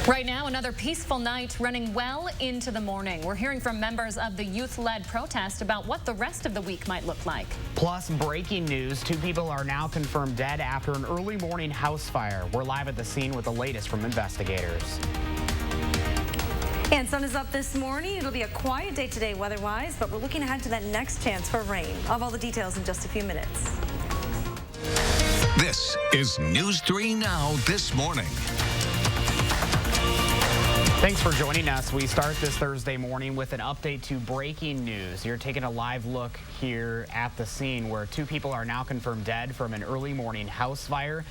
Right now, another peaceful night running well into the morning. We're hearing from members of the youth-led protest about what the rest of the week might look like. Plus, breaking news, 2 people are now confirmed dead after an early morning house fire. We're live at the scene with the latest from investigators. And sun is up this morning. It'll be a quiet day today weather-wise, but we're looking ahead to that next chance for rain. I'll have all the details in just a few minutes. This is News 3 Now this morning. Thanks for joining us. We start this Thursday morning with an update to breaking news. You're taking a live look here at the scene where 2 people are now confirmed dead from an early morning house fire.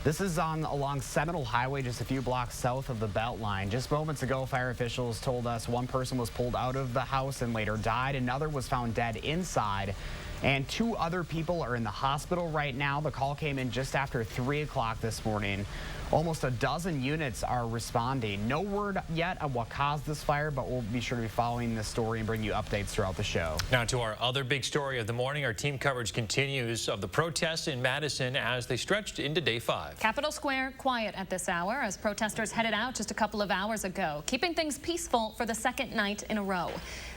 This is along Seminole Highway, just a few blocks south of the Beltline. Just moments ago, fire officials told us one person was pulled out of the house and later died. Another was found dead inside. And 2 other people are in the hospital right now. The call came in just after 3 o'clock this morning. Almost a dozen units are responding. No word yet on what caused this fire, but we'll be sure to be following this story and bring you updates throughout the show. Now to our other big story of the morning. Our team coverage continues of the protests in Madison as they stretched into day 5. Capitol Square quiet at this hour as protesters headed out just a couple of hours ago, keeping things peaceful for the second night in a row.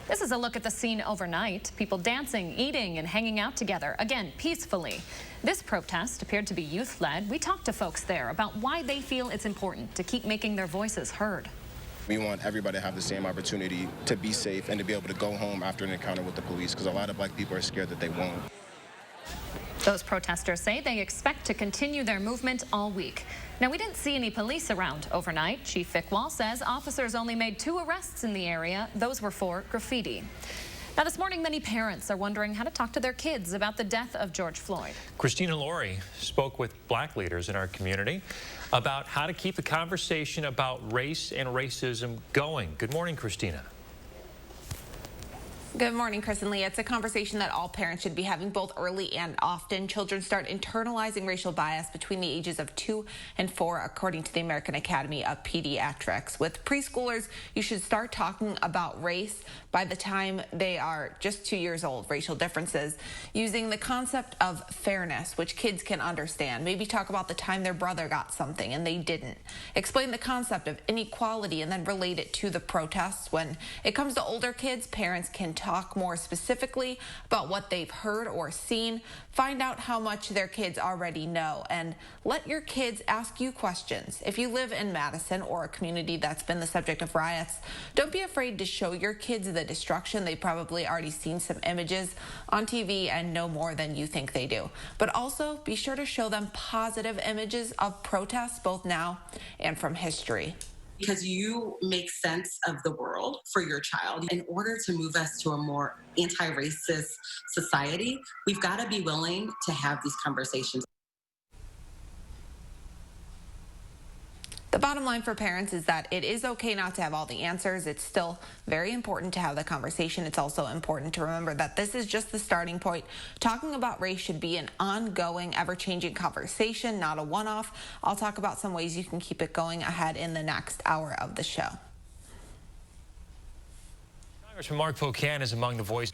This is a look at the scene overnight. People dancing, eating, and hanging out together, again, peacefully. This protest appeared to be youth-led. We talked to folks there about why they feel it's important to keep making their voices heard. We want everybody to have the same opportunity to be safe and to be able to go home after an encounter with the police, because a lot of black people are scared that they won't. Those protesters say they expect to continue their movement all week. Now, we didn't see any police around overnight. Chief Fickwall says officers only made 2 arrests in the area. Those were for graffiti. Now, this morning, many parents are wondering how to talk to their kids about the death of George Floyd. Christina Laurie spoke with black leaders in our community about how to keep the conversation about race and racism going. Good morning, Christina. Good morning, Chris and Leah. It's a conversation that all parents should be having both early and often. Children start internalizing racial bias between the ages of 2 and 4, according to the American Academy of Pediatrics. With preschoolers, you should start talking about race by the time they are just 2 years old, racial differences, using the concept of fairness, which kids can understand. Maybe talk about the time their brother got something and they didn't. Explain the concept of inequality and then relate it to the protests. When it comes to older kids, parents can talk more specifically about what they've heard or seen, find out how much their kids already know, and let your kids ask you questions. If you live in Madison or a community that's been the subject of riots, don't be afraid to show your kids the destruction. They've probably already seen some images on TV and know more than you think they do. But also be sure to show them positive images of protests, both now and from history. Because you make sense of the world for your child. In order to move us to a more anti-racist society, we've got to be willing to have these conversations. The bottom line for parents is that it is okay not to have all the answers. It's still very important to have the conversation. It's also important to remember that this is just the starting point. Talking about race should be an ongoing, ever-changing conversation, not a one-off. I'll talk about some ways you can keep it going ahead in the next hour of the show. Congressman Mark Pocan is among the voices.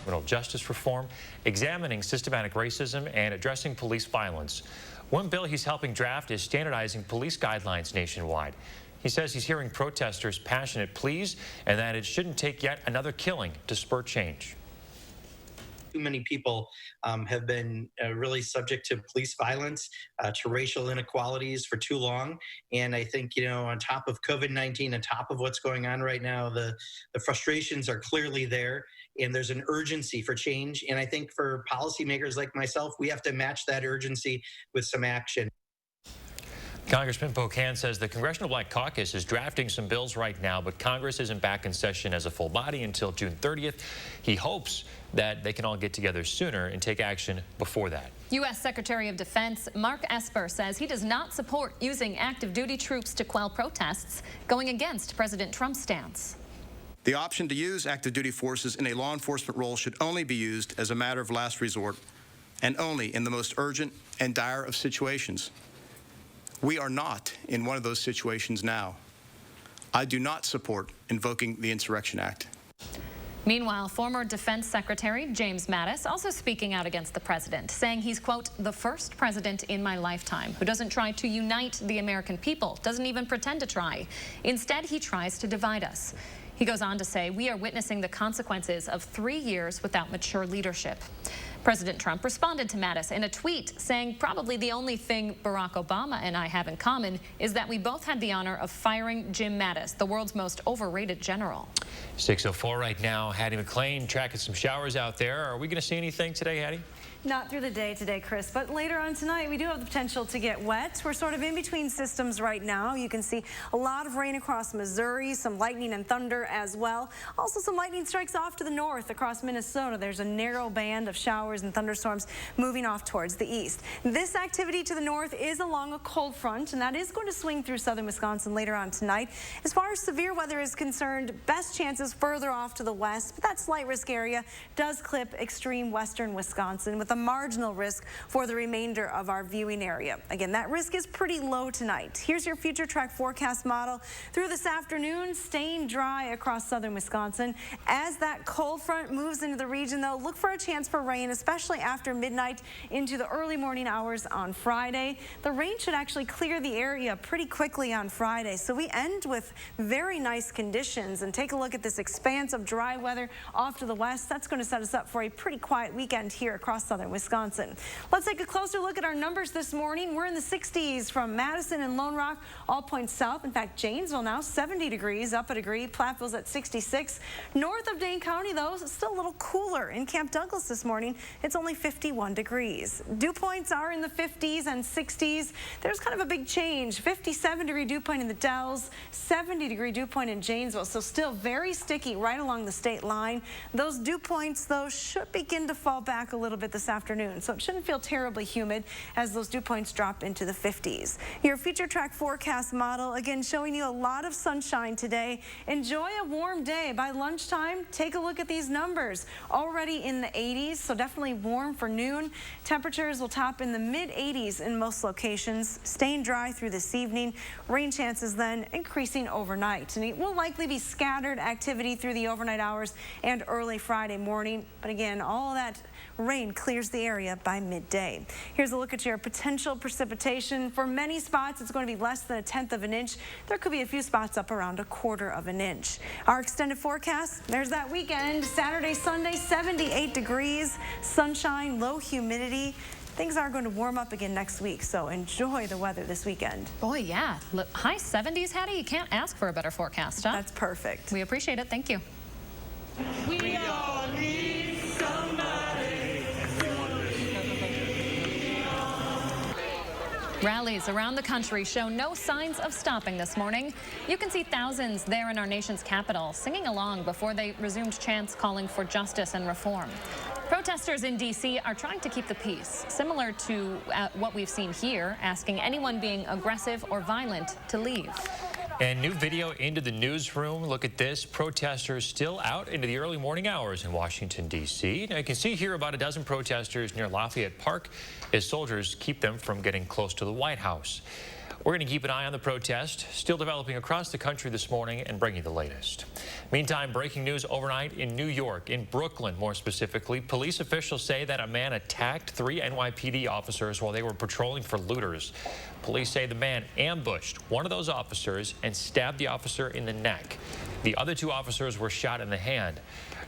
Criminal justice reform, examining systematic racism, and addressing police violence. One bill he's helping draft is standardizing police guidelines nationwide. He says he's hearing protesters' passionate pleas and that it shouldn't take yet another killing to spur change. Too many people have been really subject to police violence, to racial inequalities for too long. And I think, on top of COVID-19, on top of what's going on right now, the frustrations are clearly there. And there's an urgency for change. And I think for policymakers like myself, we have to match that urgency with some action. Congressman Pocan says the Congressional Black Caucus is drafting some bills right now, but Congress isn't back in session as a full body until June 30th. He hopes that they can all get together sooner and take action before that. U.S. Secretary of Defense Mark Esper says he does not support using active duty troops to quell protests, going against President Trump's stance. The option to use active duty forces in a law enforcement role should only be used as a matter of last resort and only in the most urgent and dire of situations. We are not in one of those situations now. I do not support invoking the Insurrection Act. Meanwhile, former Defense Secretary James Mattis also speaking out against the president, saying he's, quote, the first president in my lifetime who doesn't try to unite the American people, doesn't even pretend to try. Instead, he tries to divide us. He goes on to say, we are witnessing the consequences of 3 years without mature leadership. President Trump responded to Mattis in a tweet saying probably the only thing Barack Obama and I have in common is that we both had the honor of firing Jim Mattis, the world's most overrated general. 6:04 right now. Hattie McLean tracking some showers out there. Are we going to see anything today, Hattie? Not through the day today, Chris, but later on tonight we do have the potential to get wet. We're sort of in between systems right now. You can see a lot of rain across Missouri, some lightning and thunder as well. Also some lightning strikes off to the north across Minnesota. There's a narrow band of showers and thunderstorms moving off towards the east. This activity to the north is along a cold front, and that is going to swing through southern Wisconsin later on tonight. As far as severe weather is concerned, best chances further off to the west, but that slight risk area does clip extreme western Wisconsin with a marginal risk for the remainder of our viewing area. Again, that risk is pretty low tonight. Here's your future track forecast model. Through this afternoon, staying dry across southern Wisconsin. As that cold front moves into the region, though, look for a chance for rain, especially after midnight into the early morning hours on Friday. The rain should actually clear the area pretty quickly on Friday, so we end with very nice conditions. And take a look at this expanse of dry weather off to the west. That's going to set us up for a pretty quiet weekend here across southern Wisconsin. Let's take a closer look at our numbers this morning. We're in the 60s from Madison and Lone Rock, all points south. In fact, Janesville now 70 degrees, up a degree. Platteville's at 66. North of Dane County, though, it's still a little cooler. In Camp Douglas this morning, it's only 51 degrees. Dew points are in the 50s and 60s. There's kind of a big change. 57-degree dew point in the Dells, 70-degree dew point in Janesville. So still very sticky right along the state line. Those dew points, though, should begin to fall back a little bit this afternoon, so it shouldn't feel terribly humid as those dew points drop into the 50s. Your future track forecast model, again, showing you a lot of sunshine today. Enjoy a warm day. By lunchtime, take a look at these numbers. Already in the 80s, so definitely warm for noon. Temperatures will top in the mid-80s in most locations, staying dry through this evening. Rain chances then increasing overnight, and it will likely be scattered activity through the overnight hours and early Friday morning. But again, all that rain clears the area by midday. Here's a look at your potential precipitation. For many spots, it's going to be less than 1/10 of an inch. There could be a few spots up around 1/4 of an inch. Our extended forecast, there's that weekend. Saturday, Sunday, 78 degrees, sunshine, low humidity. Things are going to warm up again next week, so enjoy the weather this weekend. Boy, yeah. Look, high 70s, Hattie. You can't ask for a better forecast, huh? That's perfect. We appreciate it. Thank you. We all need somebody. Rallies around the country show no signs of stopping this morning. You can see thousands there in our nation's capital singing along before they resumed chants calling for justice and reform. Protesters in D.C. are trying to keep the peace, similar to what we've seen here, asking anyone being aggressive or violent to leave. And new video into the newsroom. Look at this. Protesters still out into the early morning hours in Washington, D.C. Now, you can see here about a dozen protesters near Lafayette Park as soldiers keep them from getting close to the White House. We're going to keep an eye on the protest, still developing across the country this morning, and bring you the latest. Meantime, breaking news overnight in New York, in Brooklyn more specifically. Police officials say that a man attacked 3 NYPD officers while they were patrolling for looters. Police say the man ambushed one of those officers and stabbed the officer in the neck. The other 2 officers were shot in the hand.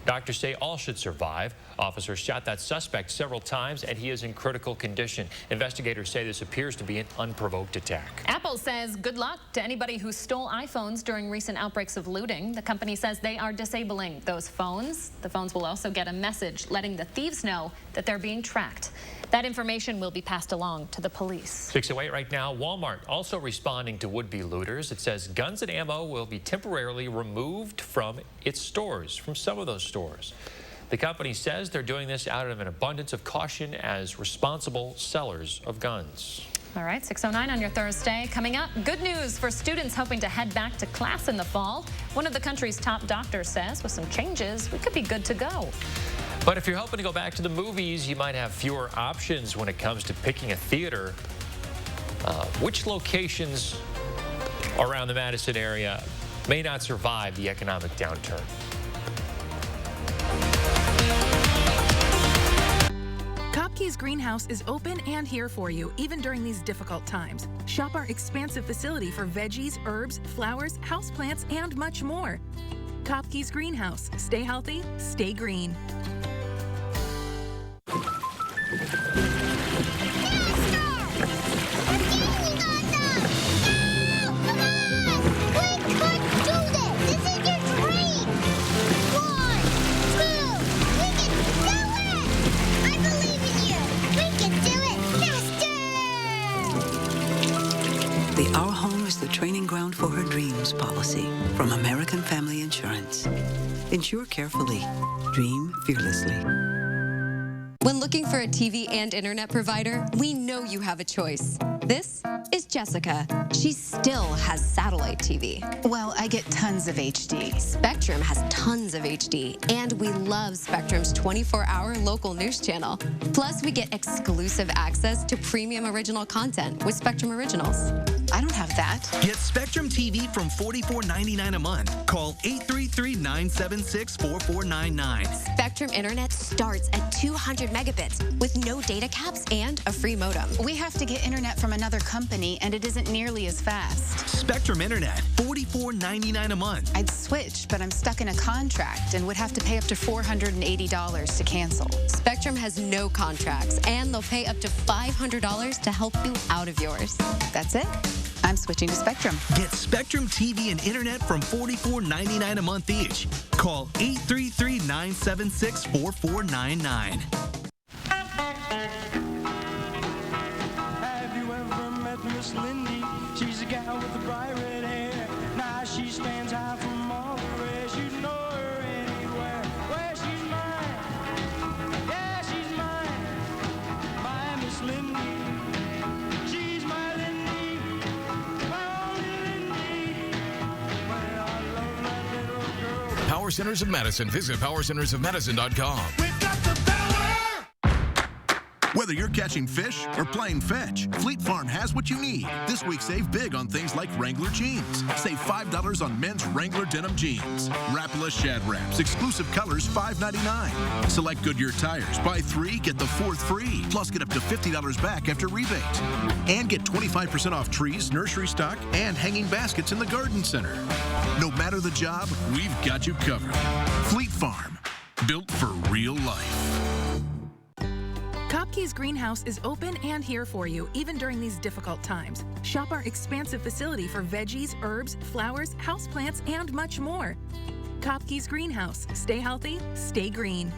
Doctors say all should survive. Officers shot that suspect several times, and he is in critical condition. Investigators say this appears to be an unprovoked attack. Apple says good luck to anybody who stole iPhones during recent outbreaks of looting. The company says they are disabling those phones. The phones will also get a message letting the thieves know that they're being tracked. That information will be passed along to the police. 6:08 right now. Walmart also responding to would-be looters. It says guns and ammo will be temporarily removed from its stores, from some of those stores. The company says they're doing this out of an abundance of caution as responsible sellers of guns. All right, 6:09 on your Thursday. Coming up, good news for students hoping to head back to class in the fall. One of the country's top doctors says with some changes, we could be good to go. But if you're hoping to go back to the movies, you might have fewer options when it comes to picking a theater. Which locations around the Madison area may not survive the economic downturn? Kopke's Greenhouse is open and here for you, even during these difficult times. Shop our expansive facility for veggies, herbs, flowers, houseplants, and much more. Kopke's Greenhouse. Stay healthy, stay green. The Our Home is the training ground for her dreams policy from American Family Insurance. Insure carefully. Dream fearlessly. When looking for a TV and internet provider, we know you have a choice. This is Jessica. She still has satellite TV. Well, I get tons of HD. Spectrum has tons of HD, and we love Spectrum's 24-hour local news channel. Plus, we get exclusive access to premium original content with Spectrum Originals. I don't have that. Get Spectrum TV from $44.99 a month. Call 833-976-4499. Spectrum Internet starts at 200 megabits with no data caps and a free modem. We have to get internet from another company, and it isn't nearly as fast. Spectrum Internet, $44.99 a month. I'd switch, but I'm stuck in a contract and would have to pay up to $480 to cancel. Spectrum has no contracts, and they'll pay up to $500 to help you out of yours. That's it. I'm switching to Spectrum. Get Spectrum TV and internet from $44.99 a month each. Call 833-976-4499. Have you ever met Miss Lindy? She's a gal with the bright red hair. Now she stands high from all the rest. You know her anywhere. Where she's mine. Yeah, she's mine. My Miss Lindy. She's my Lindy. My only Lindy. Well, I love that little girl. Power Centers of Madison. Visit powercentersofmadison.com. We've got the power! Whether you're catching fish or playing fetch, Fleet Farm has what you need. This week, save big on things like Wrangler jeans. Save $5 on men's Wrangler denim jeans. Rapala Shad Wraps, exclusive colors, $5.99. Select Goodyear tires. Buy 3, get the 4th free. Plus, get up to $50 back after rebate. And get 25% off trees, nursery stock, and hanging baskets in the garden center. No matter the job, we've got you covered. Fleet Farm, built for real life. Kopke's Greenhouse is open and here for you, even during these difficult times. Shop our expansive facility for veggies, herbs, flowers, houseplants, and much more. Kopke's Greenhouse. Stay healthy, stay green.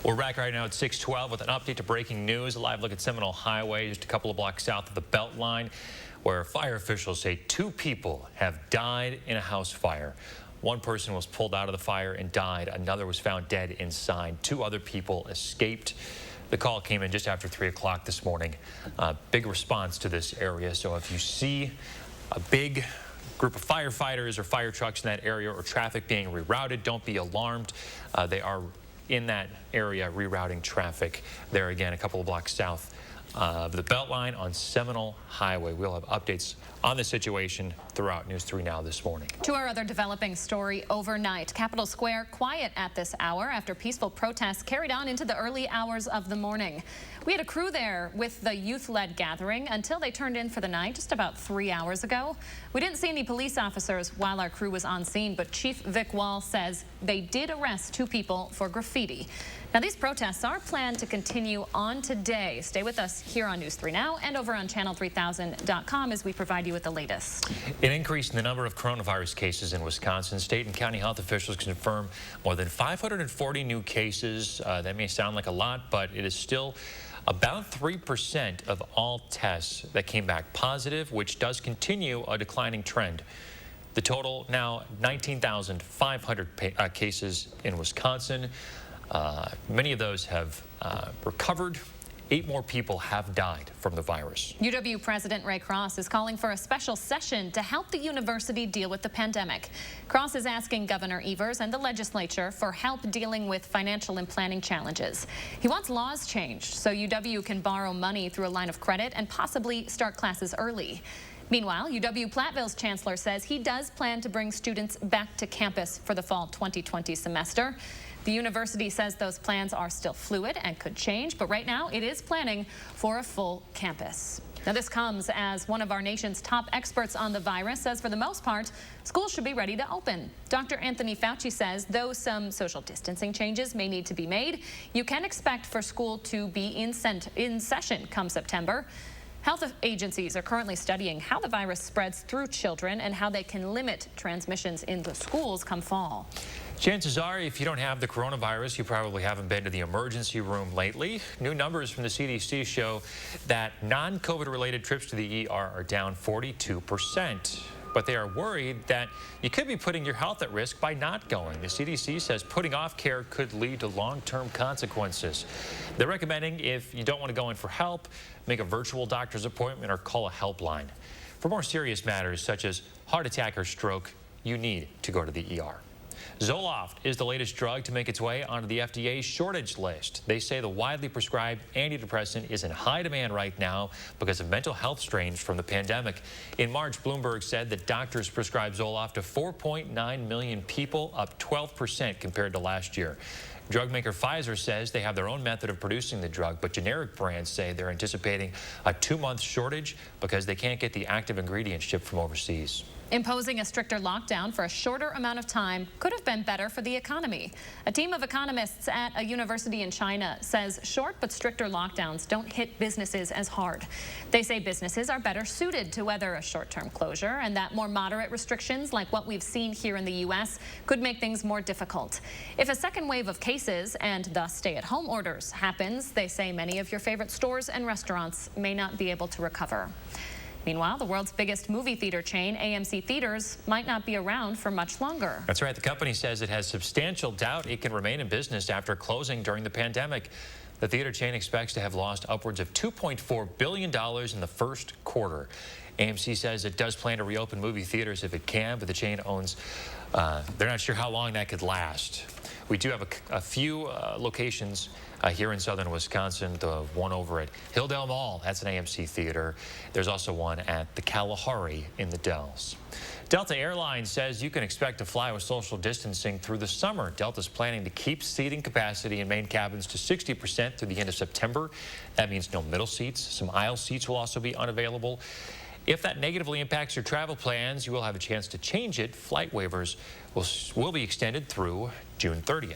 We're back right now at 6:12 with an update to breaking news. A live look at Seminole Highway, just a couple of blocks south of the Beltline, where fire officials say 2 people have died in a house fire. One person was pulled out of the fire and died. Another was found dead inside. 2 other people escaped. The call came in just after 3 o'clock this morning. Big response to this area. So if you see a big group of firefighters or fire trucks in that area or traffic being rerouted, don't be alarmed. They are in that area rerouting traffic there again a couple of blocks south of the Beltline on Seminole Highway. We'll have updates on the situation throughout News 3 Now this morning. To our other developing story overnight, Capitol Square quiet at this hour after peaceful protests carried on into the early hours of the morning. We had a crew there with the youth-led gathering until they turned in for the night just about 3 hours ago. We didn't see any police officers while our crew was on scene, but Chief Vic Wall says they did arrest 2 people for graffiti. Now, these protests are planned to continue on today. Stay with us here on News 3 Now and over on channel3000.com as we provide you with the latest. An increase in the number of coronavirus cases in Wisconsin. State and county health officials confirm more than 540 new cases. That may sound like a lot, but it is still about 3% of all tests that came back positive, which does continue a declining trend. The total now 19,500 cases in Wisconsin. Many of those have recovered. 8 more people have died from the virus. UW President Ray Cross is calling for a special session to help the university deal with the pandemic. Cross is asking Governor Evers and the legislature for help dealing with financial and planning challenges. He wants laws changed so UW can borrow money through a line of credit and possibly start classes early. Meanwhile, UW-Platteville's chancellor says he does plan to bring students back to campus for the fall 2020 semester. The university says those plans are still fluid and could change, but right now it is planning for a full campus. Now, this comes as one of our nation's top experts on the virus says for the most part, schools should be ready to open. Dr. Anthony Fauci says though some social distancing changes may need to be made, you can expect for school to be in session come September. Health agencies are currently studying how the virus spreads through children and how they can limit transmissions in the schools come fall. Chances are, if you don't have the coronavirus, you probably haven't been to the emergency room lately. New numbers from the CDC show that non-COVID related trips to the ER are down 42%. But they are worried that you could be putting your health at risk by not going. The CDC says putting off care could lead to long-term consequences. They're recommending if you don't want to go in for help, make a virtual doctor's appointment or call a helpline. For more serious matters such as heart attack or stroke, you need to go to the ER. Zoloft is the latest drug to make its way onto the FDA's shortage list. They say the widely prescribed antidepressant is in high demand right now because of mental health strains from the pandemic. In March, Bloomberg said that doctors prescribed Zoloft to 4.9 million people, up 12% compared to last year. Drug maker Pfizer says they have their own method of producing the drug, but generic brands say they're anticipating a 2-month shortage because they can't get the active ingredients shipped from overseas. Imposing a stricter lockdown for a shorter amount of time could have been better for the economy. A team of economists at a university in China says short but stricter lockdowns don't hit businesses as hard. They say businesses are better suited to weather a short-term closure and that more moderate restrictions like what we've seen here in the U.S. could make things more difficult. If a second wave of cases and thus stay-at-home orders happens, they say many of your favorite stores and restaurants may not be able to recover. Meanwhile, the world's biggest movie theater chain, AMC Theaters, might not be around for much longer. That's right. The company says it has substantial doubt it can remain in business after closing during the pandemic. The theater chain expects to have lost upwards of $2.4 billion in the first quarter. AMC says it does plan to reopen movie theaters if it can, but the chain owns, they're not sure how long that could last. We do have a few locations here in southern Wisconsin, the one over at Hilldale Mall, that's an AMC theater. There's also one at the Kalahari in the Dells. Delta Airlines says you can expect to fly with social distancing through the summer. Delta's planning to keep seating capacity in main cabins to 60% through the end of September. That means no middle seats. Some aisle seats will also be unavailable. If that negatively impacts your travel plans, you will have a chance to change it. Flight waivers will be extended through June 30th.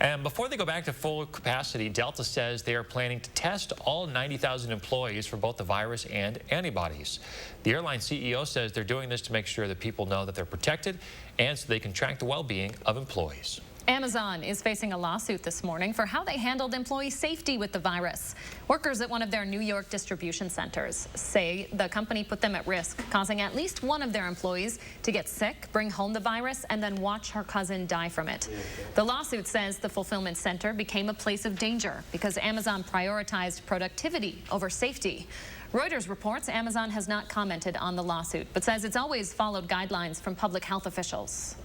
And before they go back to full capacity, Delta says they are planning to test all 90,000 employees for both the virus and antibodies. The airline CEO says they're doing this to make sure that people know that they're protected and so they can track the well-being of employees. Amazon is facing a lawsuit this morning for how they handled employee safety with the virus. Workers at one of their New York distribution centers say the company put them at risk, causing at least one of their employees to get sick, bring home the virus, and then watch her cousin die from it. The lawsuit says the fulfillment center became a place of danger because Amazon prioritized productivity over safety. Reuters reports Amazon has not commented on the lawsuit, but says it's always followed guidelines from public health officials.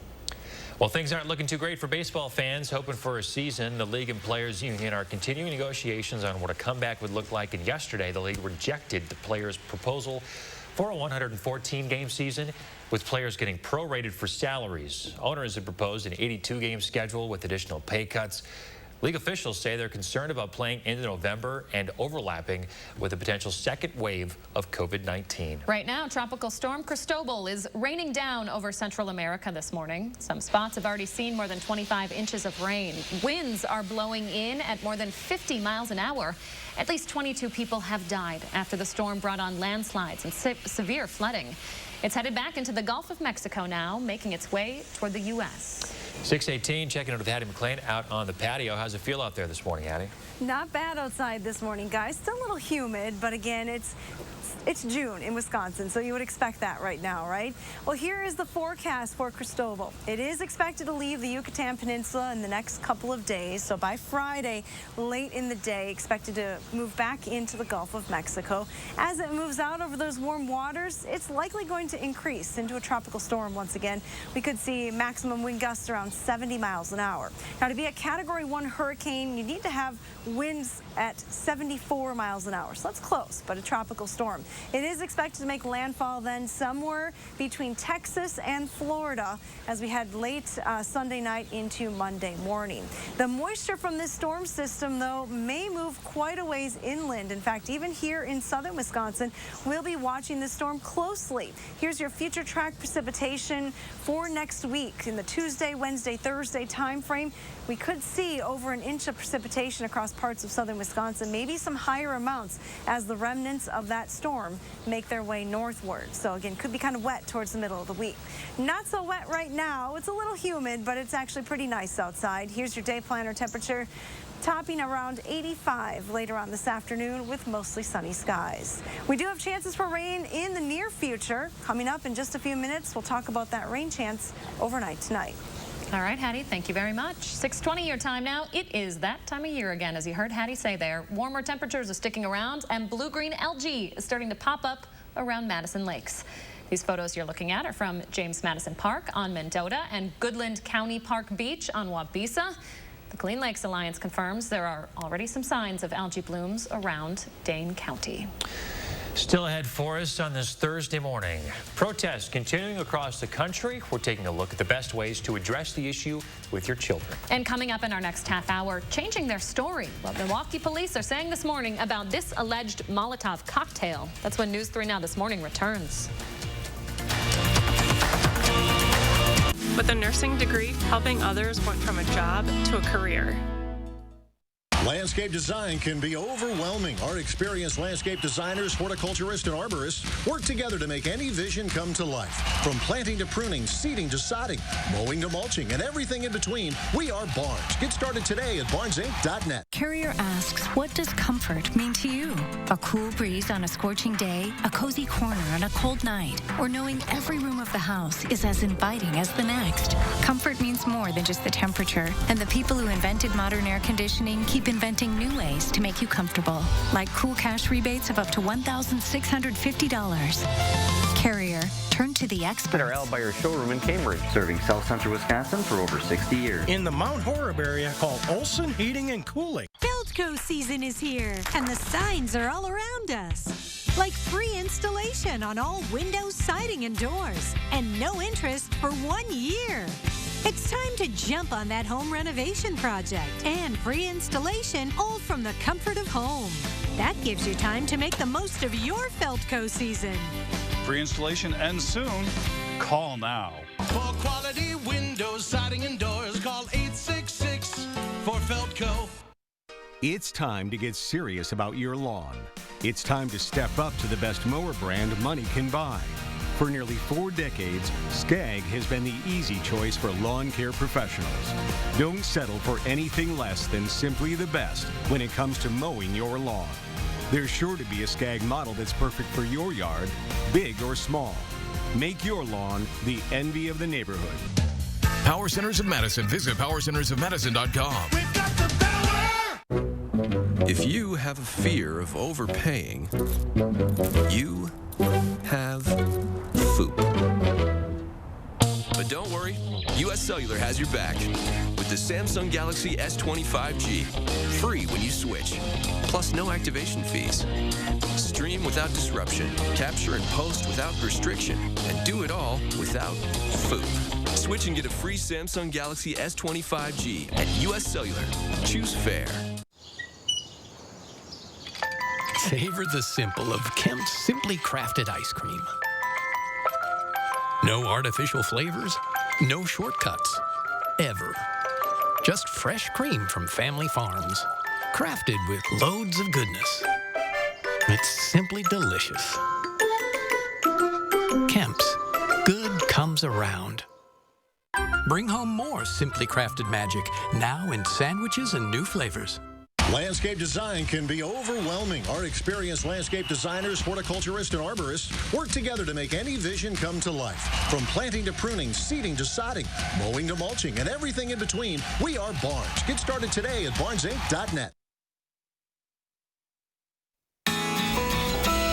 Well, things aren't looking too great for baseball fans hoping for a season. The league and players union are continuing negotiations on what a comeback would look like. And yesterday, the league rejected the players' proposal for a 114-game season, with players getting prorated for salaries. Owners had proposed an 82-game schedule with additional pay cuts. League officials say they're concerned about playing into November and overlapping with a potential second wave of COVID-19. Right now, Tropical Storm Cristobal is raining down over Central America this morning. Some spots have already seen more than 25 inches of rain. Winds are blowing in at more than 50 miles an hour. At least 22 people have died after the storm brought on landslides and severe flooding. It's headed back into the Gulf of Mexico now, making its way toward the U.S. 6:18, checking in with Hattie McLean out on the patio. How's it feel out there this morning, Hattie? Not bad outside this morning, guys. Still a little humid, but again, it's June in Wisconsin, so you would expect that right now, right? Well, here is the forecast for Cristobal. It is expected to leave the Yucatan Peninsula in the next couple of days, so by Friday, late in the day, expected to move back into the Gulf of Mexico. As it moves out over those warm waters, it's likely going to increase into a tropical storm once again. We could see maximum wind gusts around 70 miles an hour. Now, to be a Category 1 hurricane, you need to have winds at 74 miles an hour. So that's close, but a tropical storm. It is expected to make landfall then somewhere between Texas and Florida as we head late Sunday night into Monday morning. The moisture from this storm system, though, may move quite a ways inland. In fact, even here in southern Wisconsin, we'll be watching this storm closely. Here's your future track precipitation for next week. In the Tuesday, Wednesday, Thursday time frame, we could see over an inch of precipitation across parts of southern Wisconsin, maybe some higher amounts as the remnants of that storm make their way northward. So again, could be kind of wet towards the middle of the week. Not so wet right now. It's a little humid, but it's actually pretty nice outside. Here's your day planner temperature, topping around 85 later on this afternoon with mostly sunny skies. We do have chances for rain in the near future. Coming up in just a few minutes, we'll talk about that rain chance overnight tonight. All right, Hattie, thank you very much. 6:20 your time now. It is that time of year again, as you heard Hattie say there. Warmer temperatures are sticking around, and blue-green algae is starting to pop up around Madison Lakes. These photos you're looking at are from James Madison Park on Mendota and Goodland County Park Beach on Waubesa. The Clean Lakes Alliance confirms there are already some signs of algae blooms around Dane County. Still ahead for us on this Thursday morning. Protests continuing across the country. We're taking a look at the best ways to address the issue with your children. And coming up in our next half hour, changing their story. What Milwaukee police are saying this morning about this alleged Molotov cocktail. That's when News 3 Now This Morning returns. With a nursing degree, helping others went from a job to a career. Landscape design can be overwhelming. Our experienced landscape designers, horticulturists, and arborists work together to make any vision come to life. From planting to pruning, seeding to sodding, mowing to mulching, and everything in between, we are Barnes. Get started today at barnesinc.net. Carrier asks, what does comfort mean to you? A cool breeze on a scorching day, a cozy corner on a cold night, or knowing every room of the house is as inviting as the next? Comfort means more than just the temperature, and the people who invented modern air conditioning keep inventing new ways to make you comfortable, like cool cash rebates of up to $1,650. Carrier, turn to the experts. Our Al Bayer showroom in Cambridge, serving South Central Wisconsin for over 60 years. In the Mount Horeb area, call Olson Heating and Cooling. Feldco season is here, and the signs are all around us. Like free installation on all windows, siding, and doors, and no interest for 1 year. It's time to jump on that home renovation project and free installation, all from the comfort of home. That gives you time to make the most of your Feldco season. Free installation ends soon. Call now. For quality windows, siding, and doors, call 866 for Feldco. It's time to get serious about your lawn. It's time to step up to the best mower brand money can buy. For nearly 4 decades, Skag has been the easy choice for lawn care professionals. Don't settle for anything less than simply the best when it comes to mowing your lawn. There's sure to be a Skag model that's perfect for your yard, big or small. Make your lawn the envy of the neighborhood. Power Centers of Madison. Visit powercentersofmadison.com. We've got the power! If you have a fear of overpaying, you have FOOP. But don't worry, US Cellular has your back with the Samsung Galaxy S25G. Free when you switch, plus no activation fees. Stream without disruption, capture and post without restriction, and do it all without FOOP. Switch and get a free Samsung Galaxy S25G at US Cellular. Choose fair. Savor the simple of Kemp's Simply Crafted ice cream. No artificial flavors, no shortcuts, ever. Just fresh cream from family farms, crafted with loads of goodness. It's simply delicious. Kemp's, good comes around. Bring home more Simply Crafted magic, now in sandwiches and new flavors. Landscape design can be overwhelming. Our experienced landscape designers, horticulturists, and arborists work together to make any vision come to life. From planting to pruning, seeding to sodding, mowing to mulching, and everything in between, we are Barnes. Get started today at barnesinc.net.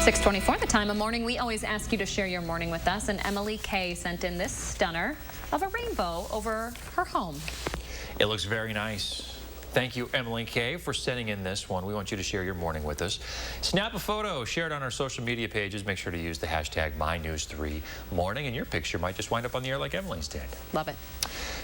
6:24, the time of morning. We always ask you to share your morning with us, and Emily Kay sent in this stunner of a rainbow over her home. It looks very nice. Thank you, Emily Kay, for sending in this one. We want you to share your morning with us. Snap a photo, share it on our social media pages. Make sure to use the hashtag MyNews3Morning, and your picture might just wind up on the air like Emily's did. Love it.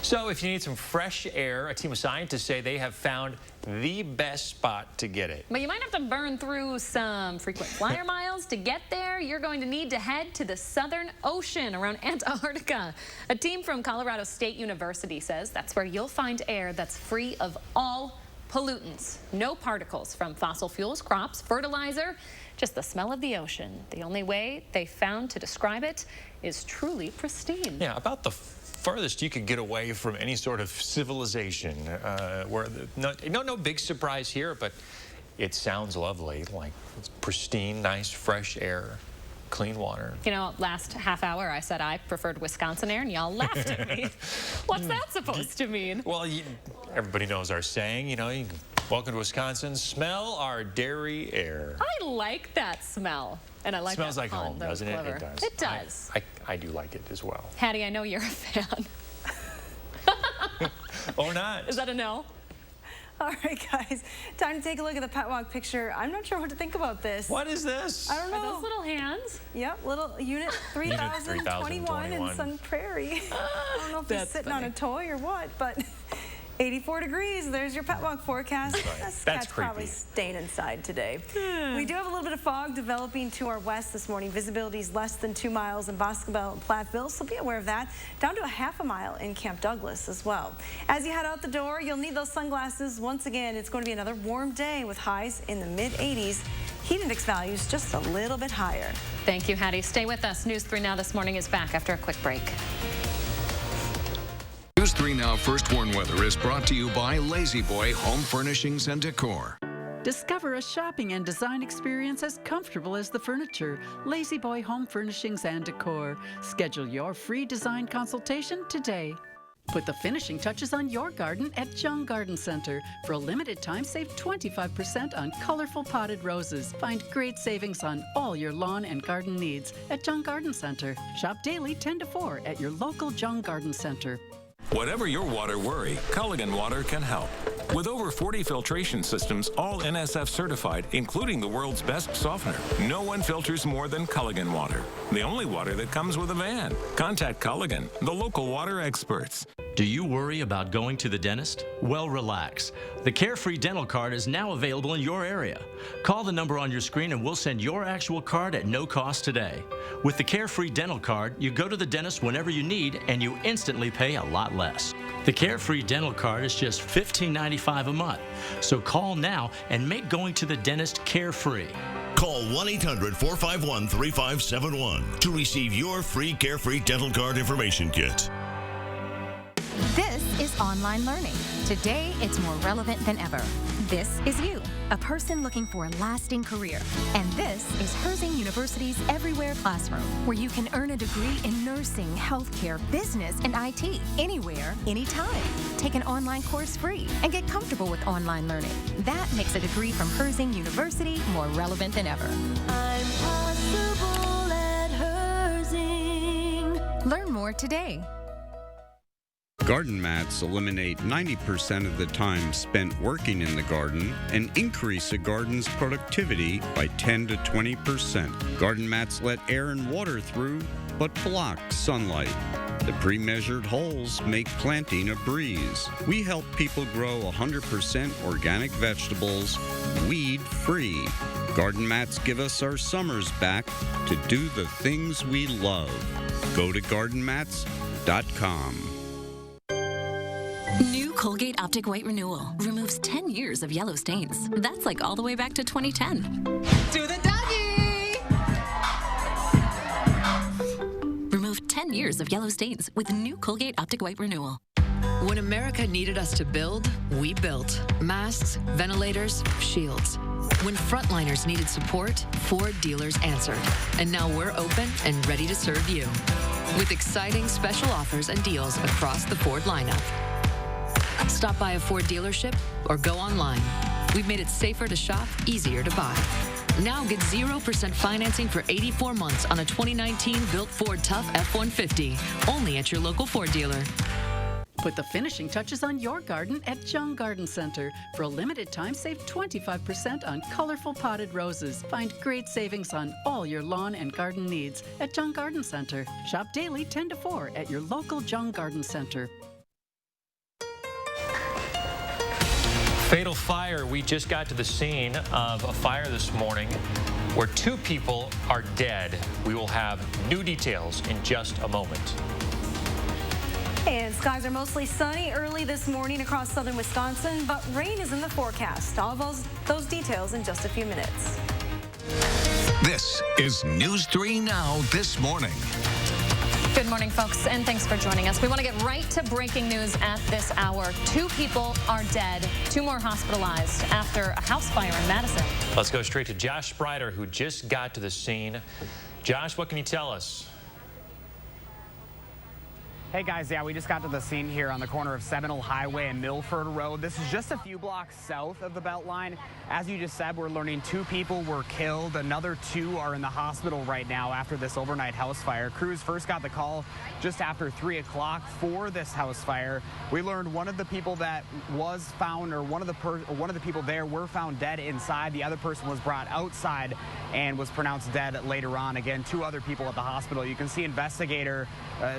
So if you need some fresh air, a team of scientists say they have found the best spot to get it. But you might have to burn through some frequent flyer miles to get there. You're going to need to head to the Southern Ocean around Antarctica. A team from Colorado State University says that's where you'll find air that's free of all pollutants. No particles from fossil fuels, crops, fertilizer, just the smell of the ocean. The only way they found to describe it is truly pristine. Yeah, about the furthest you could get away from any sort of civilization. No big surprise here, but it sounds lovely. Like it's pristine, nice, fresh air, clean water. You know, last half hour I said I preferred Wisconsin air, and y'all laughed at me. What's that supposed to mean? Well, everybody knows our saying, you know, you can, welcome to Wisconsin, smell our dairy air. I like that smell. And I like smells that like pun. home, That was doesn't it? clever. It does. It does. I do like it as well. Hattie, I know you're a fan. Or not. Is that a no? All right, guys, time to take a look at the pet walk picture. I'm not sure what to think about this. What is this? I don't know. Are those little hands? Yep, little unit 3021 in Sun Prairie. I don't know if he's sitting on a toy or what, but 84 degrees. There's your pet walk forecast. This cat's probably staying inside today. We do have a little bit of fog developing to our west this morning. Visibility is less than 2 miles in Boscobel and Platteville, so be aware of that. Down to a ½ mile in Camp Douglas as well. As you head out the door, you'll need those sunglasses. Once again, it's going to be another warm day with highs in the mid-80s. Heat index values just a little bit higher. Thank you, Hattie. Stay with us. News 3 Now this morning is back after a quick break. News 3 Now First Warn Weather is brought to you by Lazy Boy Home Furnishings and Decor. Discover a shopping and design experience as comfortable as the furniture. Lazy Boy Home Furnishings and Decor. Schedule your free design consultation today. Put the finishing touches on your garden at Jung Garden Center. For a limited time, save 25% on colorful potted roses. Find great savings on all your lawn and garden needs at Jung Garden Center. Shop daily 10 to 4 at your local Jung Garden Center. Whatever your water worry, Culligan Water can help. With over 40 filtration systems, all NSF certified, including the world's best softener, no one filters more than Culligan Water. The only water that comes with a van. Contact Culligan, the local water experts. Do you worry about going to the dentist? Well, relax. The Carefree Dental Card is now available in your area. Call the number on your screen and we'll send your actual card at no cost today. With the Carefree Dental Card, you go to the dentist whenever you need and you instantly pay a lot less. The Carefree Dental Card is just $15.95 a month. So call now and make going to the dentist carefree. Call 1-800-451-3571 to receive your free Carefree Dental Card information kit. This is online learning. Today, it's more relevant than ever. This is you, a person looking for a lasting career. And this is Herzing University's Everywhere Classroom, where you can earn a degree in nursing, healthcare, business, and IT, anywhere, anytime. Take an online course free and get comfortable with online learning. That makes a degree from Herzing University more relevant than ever. I'm possible at Herzing. Learn more today. Garden mats eliminate 90% of the time spent working in the garden and increase a garden's productivity by 10 to 20%. Garden mats let air and water through, but block sunlight. The pre-measured holes make planting a breeze. We help people grow 100% organic vegetables, weed-free. Garden mats give us our summers back to do the things we love. Go to gardenmats.com. New Colgate Optic White Renewal removes 10 years of yellow stains. That's like all the way back to 2010. Do the doggy! Remove 10 years of yellow stains with new Colgate Optic White Renewal. When America needed us to build, we built. Masks, ventilators, shields. When frontliners needed support, Ford dealers answered. And now we're open and ready to serve you. With exciting special offers and deals across the Ford lineup. Stop by a Ford dealership or go online. We've made it safer to shop, easier to buy. Now get 0% financing for 84 months on a 2019 built Ford Tough F-150. Only at your local Ford dealer. Put the finishing touches on your garden at Jung Garden Center. For a limited time, save 25% on colorful potted roses. Find great savings on all your lawn and garden needs at Jung Garden Center. Shop daily 10 to 4 at your local Jung Garden Center. Fatal fire. We just got to the scene of a fire this morning where 2 people are dead. We will have new details in just a moment. And skies are mostly sunny early this morning across southern Wisconsin, but rain is in the forecast. All those details in just a few minutes. This is News 3 Now this morning. Good morning, folks, and thanks for joining us. We want to get right to breaking news at this hour. 2 people are dead, 2 more hospitalized after a house fire in Madison. Let's go straight to Josh Sprider, who just got to the scene. Josh, what can you tell us? Hey guys, yeah, we just got to the scene here on the corner of Seminole Highway and Milford Road. This is just a few blocks south of the Beltline. As you just said, we're learning 2 people were killed. Another 2 are in the hospital right now after this overnight house fire. Crews first got the call just after 3 o'clock for this house fire. We learned one of the people that was found, or one of the people there were found dead inside. The other person was brought outside and was pronounced dead later on. Again, 2 other people at the hospital. You can see investigator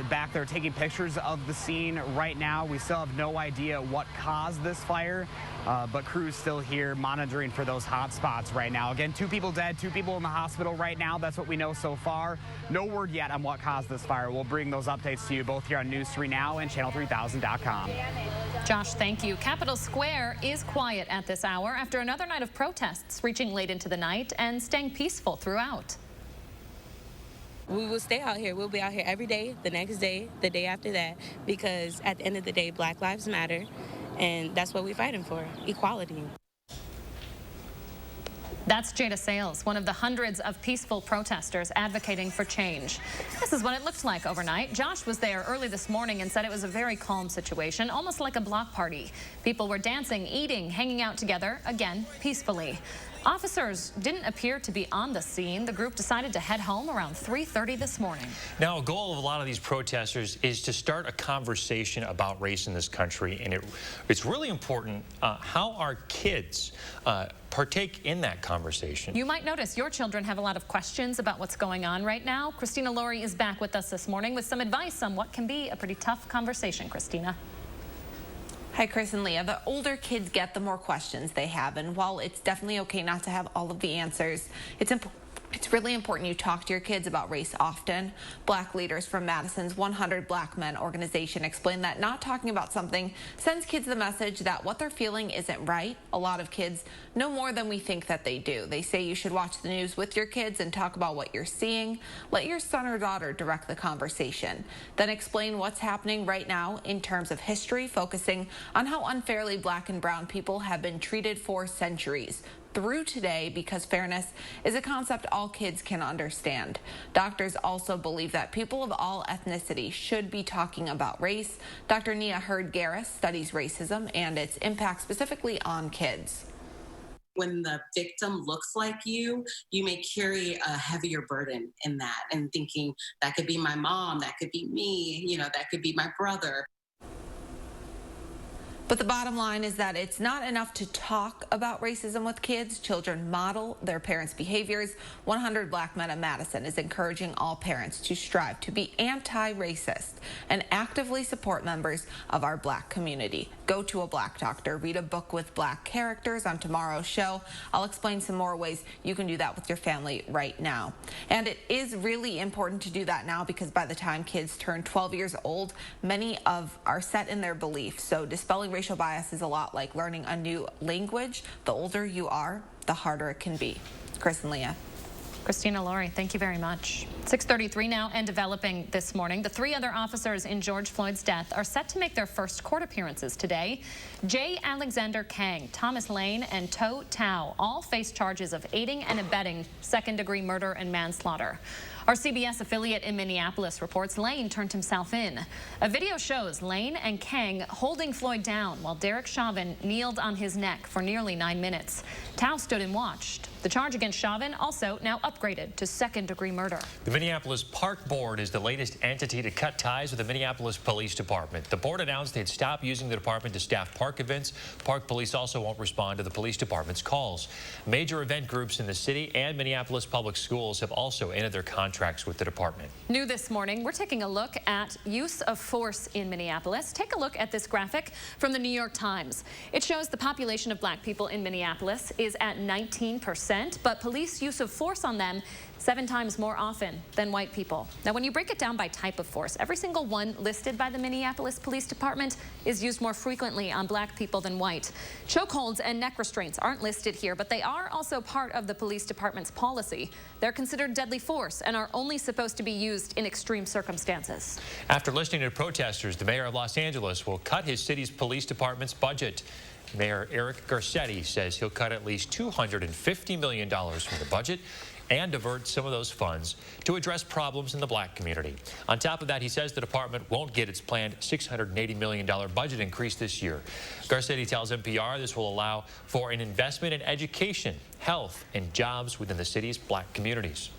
back there taking pictures of the scene right now. We still have no idea what caused this fire, but crews still here monitoring for those hot spots right now. Again, 2 people dead, 2 people in the hospital right now. That's what we know so far. No word yet on what caused this fire. We'll bring those updates to you both here on News 3 Now and Channel3000.com. Josh, thank you. Capitol Square is quiet at this hour after another night of protests reaching late into the night and staying peaceful throughout. We will stay out here. We'll be out here every day, the next day, the day after that, because at the end of the day, Black lives matter, and that's what we're fighting for, equality. That's Jada Sales, one of the hundreds of peaceful protesters advocating for change. This is what it looked like overnight. Josh was there early this morning and said it was a very calm situation, almost like a block party. People were dancing, eating, hanging out together, again, peacefully. Officers didn't appear to be on the scene. The group decided to head home around 3:30 this morning. Now, a goal of a lot of these protesters is to start a conversation about race in this country, and it's really important how our kids partake in that conversation. You might notice your children have a lot of questions about what's going on right now. Christina Laurie is back with us this morning with some advice on what can be a pretty tough conversation. Christina. Hi, Chris and Leah. The older kids get, the more questions they have. And while it's definitely okay not to have all of the answers, it's really important you talk to your kids about race often. Black leaders from Madison's 100 Black Men organization explain that not talking about something sends kids the message that what they're feeling isn't right. A lot of kids know more than we think that they do. They say you should watch the news with your kids and talk about what you're seeing. Let your son or daughter direct the conversation. Then explain what's happening right now in terms of history, focusing on how unfairly Black and brown people have been treated for centuries through today, because fairness is a concept all kids can understand. Doctors also believe that people of all ethnicities should be talking about race. Dr. Nia Hurd-Garris studies racism and its impact specifically on kids. When the victim looks like you may carry a heavier burden in that, and thinking that could be my mom, that could be me, that could be my brother. But the bottom line is that it's not enough to talk about racism with kids. Children model their parents' behaviors. 100 Black Men of Madison is encouraging all parents to strive to be anti-racist and actively support members of our Black community. Go to a Black doctor, read a book with Black characters on tomorrow's show. I'll explain some more ways you can do that with your family right now. And it is really important to do that now, because by the time kids turn 12 years old, many are set in their beliefs. So dispelling racial bias is a lot like learning a new language. The older you are, the harder it can be. Chris and Leah. Christina Laurie, thank you very much. 6:33 now, and developing this morning. The 3 other officers in George Floyd's death are set to make their first court appearances today. J. Alexander Kang, Thomas Lane, and To Tao all face charges of aiding and abetting second-degree murder and manslaughter. Our CBS affiliate in Minneapolis reports Lane turned himself in. A video shows Lane and Kang holding Floyd down while Derek Chauvin kneeled on his neck for nearly 9 minutes. Tao stood and watched. The charge against Chauvin also now upgraded to second-degree murder. The Minneapolis Park Board is the latest entity to cut ties with the Minneapolis Police Department. The board announced they'd stop using the department to staff park events. Park police also won't respond to the police department's calls. Major event groups in the city and Minneapolis public schools have also ended their contracts with the department. New this morning, we're taking a look at use of force in Minneapolis. Take a look at this graphic from the New York Times. It shows the population of black people in Minneapolis is at 19%, but police use of force on them 7 times more often than white people. Now, when you break it down by type of force, every single one listed by the Minneapolis Police Department is used more frequently on black people than white. Chokeholds and neck restraints aren't listed here, but they are also part of the police department's policy. They're considered deadly force and are only supposed to be used in extreme circumstances. After listening to protesters, the mayor of Los Angeles will cut his city's police department's budget. Mayor Eric Garcetti says he'll cut at least $250 million from the budget and divert some of those funds to address problems in the black community. On top of that, he says the department won't get its planned $680 million budget increase this year. Garcetti tells NPR this will allow for an investment in education, health, and jobs within the city's black communities.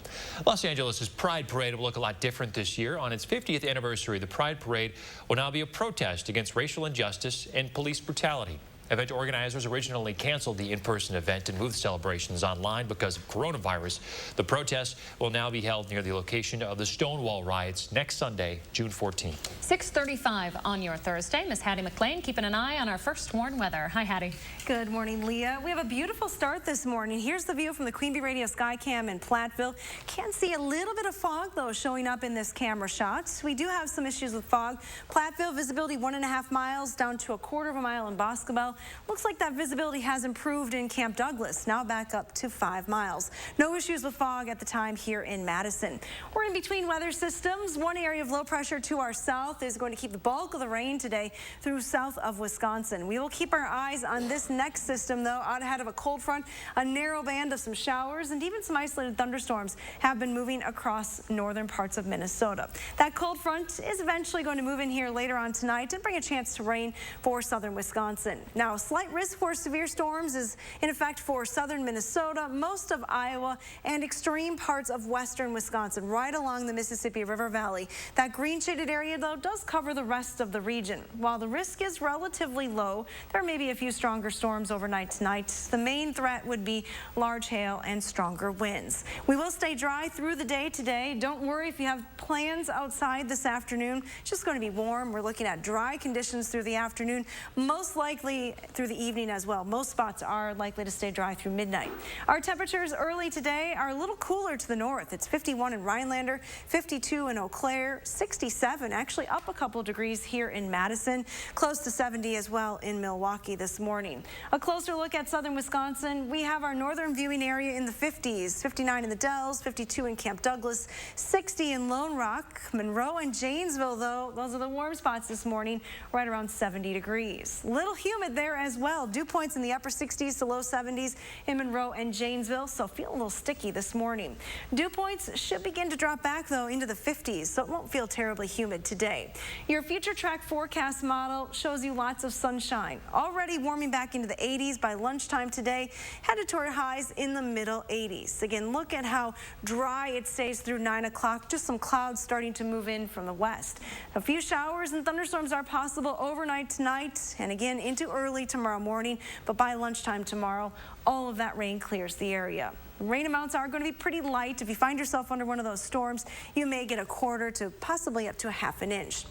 Los Angeles' Pride Parade will look a lot different this year. On its 50th anniversary, the Pride Parade will now be a protest against racial injustice and police brutality. Event organizers originally canceled the in-person event and moved celebrations online because of coronavirus. The protest will now be held near the location of the Stonewall riots next Sunday, June 14th. 6:35 on your Thursday. Miss Hattie McLean keeping an eye on our first warn weather. Hi, Hattie. Good morning, Leah. We have a beautiful start this morning. Here's the view from the Queen Bee Radio Skycam in Platteville. Can see a little bit of fog, though, showing up in this camera shot. We do have some issues with fog. Platteville visibility 1.5 miles down to 1/4 mile in Boscobel. Looks like that visibility has improved in Camp Douglas, now back up to 5 miles. No issues with fog at the time here in Madison. We're in between weather systems. One area of low pressure to our south is going to keep the bulk of the rain today through south of Wisconsin. We will keep our eyes on this next system, though, out ahead of a cold front. A narrow band of some showers and even some isolated thunderstorms have been moving across northern parts of Minnesota. That cold front is eventually going to move in here later on tonight and bring a chance to rain for southern Wisconsin. Now, a slight risk for severe storms is in effect for southern Minnesota, most of Iowa, and extreme parts of western Wisconsin, right along the Mississippi River Valley. That green shaded area, though, does cover the rest of the region. While the risk is relatively low, there may be a few stronger storms overnight tonight. The main threat would be large hail and stronger winds. We will stay dry through the day today. Don't worry if you have plans outside this afternoon. It's just going to be warm. We're looking at dry conditions through the afternoon, most likely through the evening as well. Most spots are likely to stay dry through midnight. Our temperatures early today are a little cooler to the north. It's 51 in Rhinelander, 52 in Eau Claire, 67, actually up a couple of degrees here in Madison, close to 70 as well in Milwaukee this morning. A closer look at southern Wisconsin. We have our northern viewing area in the 50s, 59 in the Dells, 52 in Camp Douglas, 60 in Lone Rock, Monroe and Janesville, though, those are the warm spots this morning, right around 70 degrees. Little humid there as well. Dew points in the upper 60s to low 70s in Monroe and Janesville, so feel a little sticky this morning. Dew points should begin to drop back, though, into the 50s, so it won't feel terribly humid today. Your future track forecast model shows you lots of sunshine. Already warming back into the 80s by lunchtime today, headed toward highs in the middle 80s. Again, look at how dry it stays through 9 o'clock. Just some clouds starting to move in from the west. A few showers and thunderstorms are possible overnight tonight and again into early tomorrow morning, but by lunchtime tomorrow, all of that rain clears the area. Rain amounts are going to be pretty light. If you find yourself under one of those storms, you may get 1/4 to possibly up to 1/2 inch.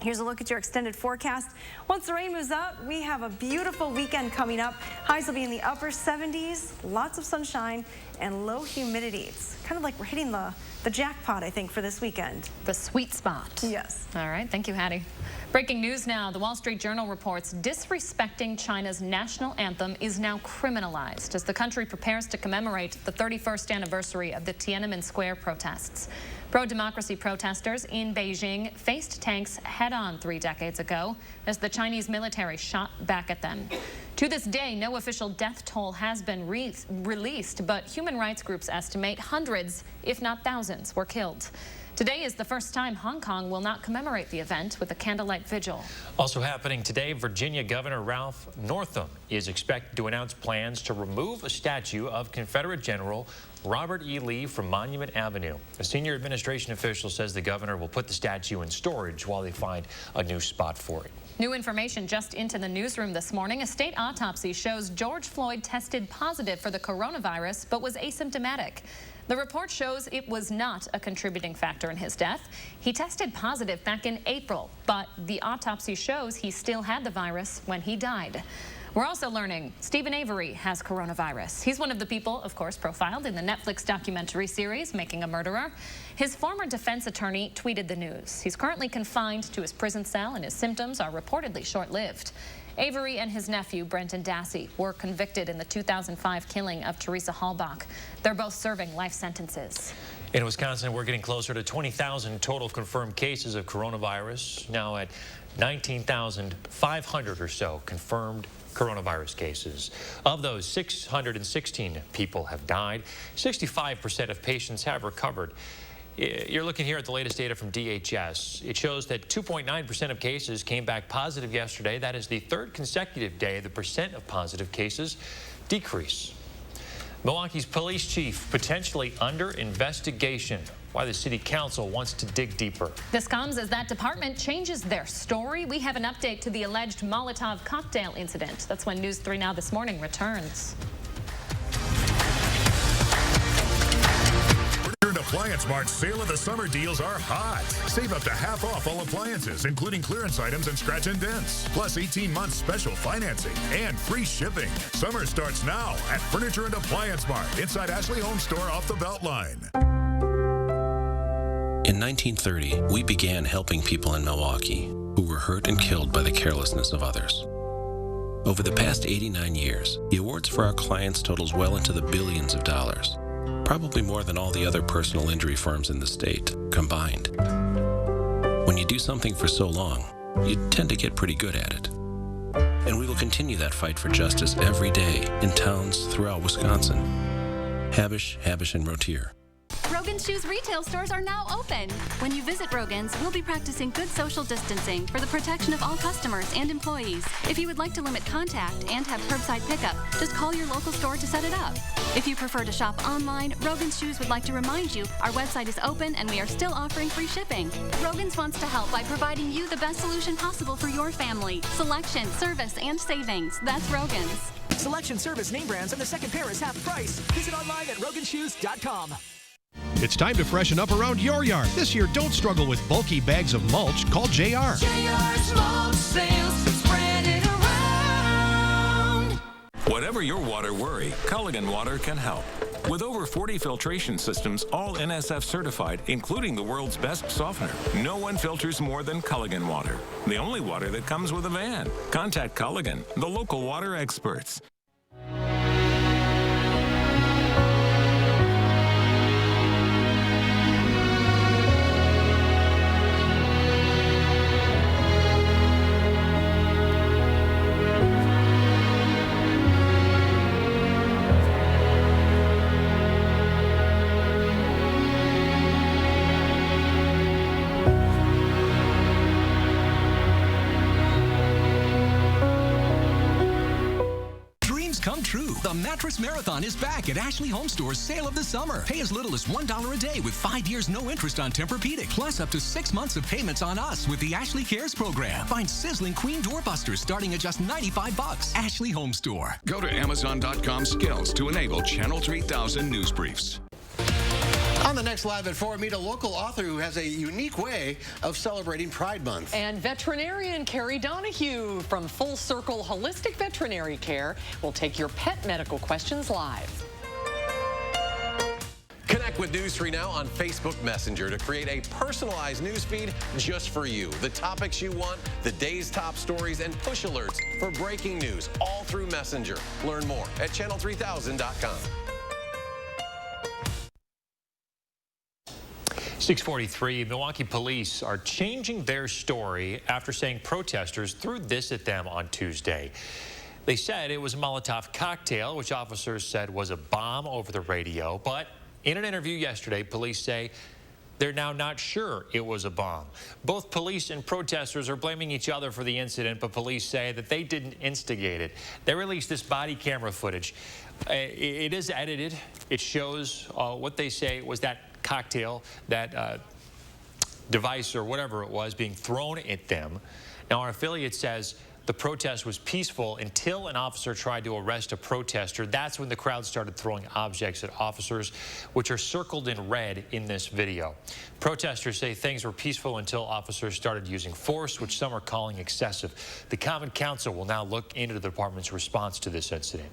Here's a look at your extended forecast. Once the rain moves out, we have a beautiful weekend coming up. Highs will be in the upper 70s, lots of sunshine, and low humidity. It's kind of like we're hitting the jackpot, I think, for this weekend. The sweet spot. Yes. All right. Thank you, Hattie. Breaking news now. The Wall Street Journal reports disrespecting China's national anthem is now criminalized as the country prepares to commemorate the 31st anniversary of the Tiananmen Square protests. Pro-democracy protesters in Beijing faced tanks head-on 3 decades ago as the Chinese military shot back at them. To this day, no official death toll has been released, but human rights groups estimate hundreds, if not thousands, were killed. Today is the first time Hong Kong will not commemorate the event with a candlelight vigil. Also happening today, Virginia Governor Ralph Northam is expected to announce plans to remove a statue of Confederate General Robert E. Lee from Monument Avenue. A senior administration official says the governor will put the statue in storage while they find a new spot for it. New information just into the newsroom this morning. A state autopsy shows George Floyd tested positive for the coronavirus but was asymptomatic. The report shows it was not a contributing factor in his death. He tested positive back in April, but the autopsy shows he still had the virus when he died. We're also learning Steven Avery has coronavirus. He's one of the people, of course, profiled in the Netflix documentary series, Making a Murderer. His former defense attorney tweeted the news. He's currently confined to his prison cell, and his symptoms are reportedly short-lived. Avery and his nephew, Brenton Dassey, were convicted in the 2005 killing of Teresa Halbach. They're both serving life sentences. In Wisconsin, we're getting closer to 20,000 total confirmed cases of coronavirus, now at 19,500 or so confirmed coronavirus cases. Of those, 616 people have died. 65% of patients have recovered. You're looking here at the latest data from DHS. It shows that 2.9% of cases came back positive yesterday. That is the third consecutive day the percent of positive cases decrease. Milwaukee's police chief potentially under investigation. Why the city council wants to dig deeper. This comes as that department changes their story. We have an update to the alleged Molotov cocktail incident. That's when News 3 Now This Morning returns. Appliance Mart's Sale of the Summer deals are hot. Save up to half off all appliances, including clearance items and scratch and dents. Plus 18 months special financing and free shipping. Summer starts now at Furniture and Appliance Mart inside Ashley Home Store off the Beltline. In 1930, we began helping people in Milwaukee who were hurt and killed by the carelessness of others. Over the past 89 years, the awards for our clients totals well into the billions of dollars. Probably more than all the other personal injury firms in the state combined. When you do something for so long, you tend to get pretty good at it. And we will continue that fight for justice every day in towns throughout Wisconsin. Habish, and Rotier. Rogan's Shoes retail stores are now open. When you visit Rogan's, we'll be practicing good social distancing for the protection of all customers and employees. If you would like to limit contact and have curbside pickup, just call your local store to set it up. If you prefer to shop online, Rogan's Shoes would like to remind you our website is open and we are still offering free shipping. Rogan's wants to help by providing you the best solution possible for your family. Selection, service, and savings. That's Rogan's. Selection, service, name brands, and the second pair is half price. Visit online at roganshoes.com. It's time to freshen up around your yard. This year, don't struggle with bulky bags of mulch. Call JR. JR's mulch sales, spread it around. Whatever your water worry, Culligan Water can help. With over 40 filtration systems, all NSF certified, including the world's best softener, no one filters more than Culligan Water. The only water that comes with a van. Contact Culligan, the local water experts. Come true. The Mattress Marathon is back at Ashley Home Store's Sale of the Summer. Pay as little as $1 a day with 5 years no interest on Tempur-Pedic, plus up to 6 months of payments on us with the Ashley Cares program. Find sizzling queen doorbusters starting at just $95. Ashley Home Store. Go to Amazon.com skills to enable Channel 3000 news briefs. On the next Live at 4, meet a local author who has a unique way of celebrating Pride Month. And veterinarian Carrie Donahue from Full Circle Holistic Veterinary Care will take your pet medical questions live. Connect with News 3 Now on Facebook Messenger to create a personalized news feed just for you. The topics you want, the day's top stories, and push alerts for breaking news all through Messenger. Learn more at channel3000.com. 6:43, Milwaukee police are changing their story after saying protesters threw this at them on Tuesday. They said it was a Molotov cocktail, which officers said was a bomb over the radio. But in an interview yesterday, police say they're now not sure it was a bomb. Both police and protesters are blaming each other for the incident, but police say that they didn't instigate it. They released this body camera footage. It is edited. It shows what they say was that cocktail, that device or whatever it was being thrown at them. Now, our affiliate says the protest was peaceful until an officer tried to arrest a protester. That's when the crowd started throwing objects at officers, which are circled in red in this video. Protesters say things were peaceful until officers started using force, which some are calling excessive. The Common Council will now look into the department's response to this incident.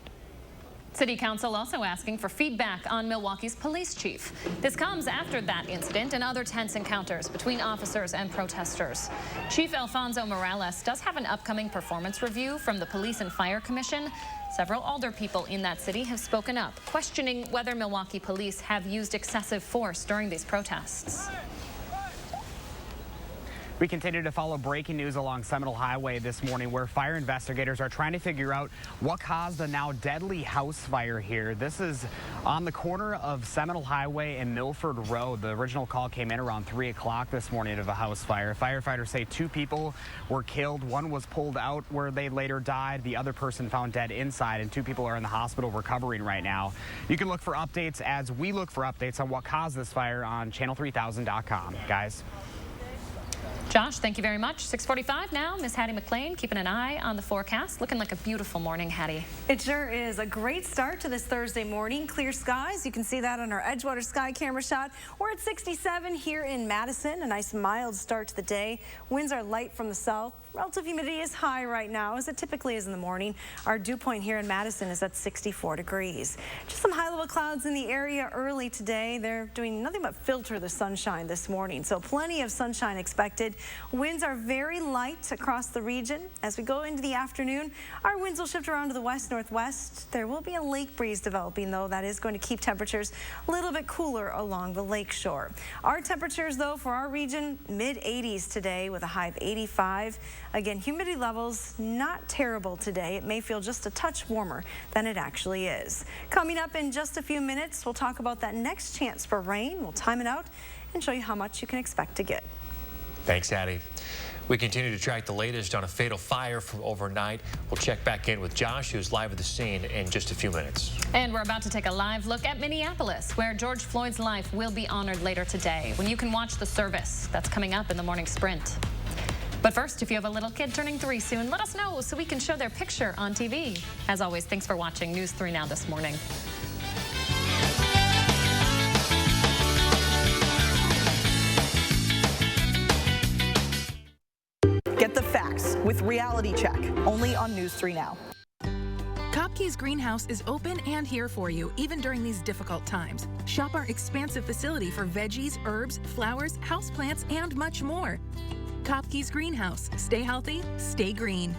City Council also asking for feedback on Milwaukee's police chief. This comes after that incident and other tense encounters between officers and protesters. Chief Alfonso Morales does have an upcoming performance review from the Police and Fire Commission. Several older people in that city have spoken up, questioning whether Milwaukee police have used excessive force during these protests. We continue to follow breaking news along Seminole Highway this morning, where fire investigators are trying to figure out what caused the now deadly house fire here. This is on the corner of Seminole Highway and Milford Road. The original call came in around 3 o'clock this morning of a house fire. Firefighters say 2 people were killed. One was pulled out where they later died. The other person found dead inside, and 2 people are in the hospital recovering right now. You can look for updates as we look for updates on what caused this fire on channel3000.com. Guys. Josh, thank you very much. 6:45 now. Miss Hattie McLean keeping an eye on the forecast. Looking like a beautiful morning, Hattie. It sure is. A great start to this Thursday morning. Clear skies. You can see that on our Edgewater sky camera shot. We're at 67 here in Madison. A nice mild start to the day. Winds are light from the south. Relative humidity is high right now, as it typically is in the morning. Our dew point here in Madison is at 64 degrees. Just some high-level clouds in the area early today. They're doing nothing but filter the sunshine this morning, so plenty of sunshine expected. Winds are very light across the region. As we go into the afternoon, our winds will shift around to the west-northwest. There will be a lake breeze developing, though. That is going to keep temperatures a little bit cooler along the lake shore. Our temperatures, though, for our region, mid-80s today with a high of 85. Again, humidity levels not terrible today. It may feel just a touch warmer than it actually is. Coming up in just a few minutes, we'll talk about that next chance for rain. We'll time it out and show you how much you can expect to get. Thanks, Hattie. We continue to track the latest on a fatal fire from overnight. We'll check back in with Josh, who's live at the scene, in just a few minutes. And we're about to take a live look at Minneapolis, where George Floyd's life will be honored later today, when you can watch the service. That's coming up in the morning sprint. But first, if you have a little kid turning 3 soon, let us know so we can show their picture on TV. As always, thanks for watching News 3 Now this morning. Get the facts with Reality Check, only on News 3 Now. Kopke's Greenhouse is open and here for you, even during these difficult times. Shop our expansive facility for veggies, herbs, flowers, houseplants, and much more. Kopke's Greenhouse. Stay healthy, stay green.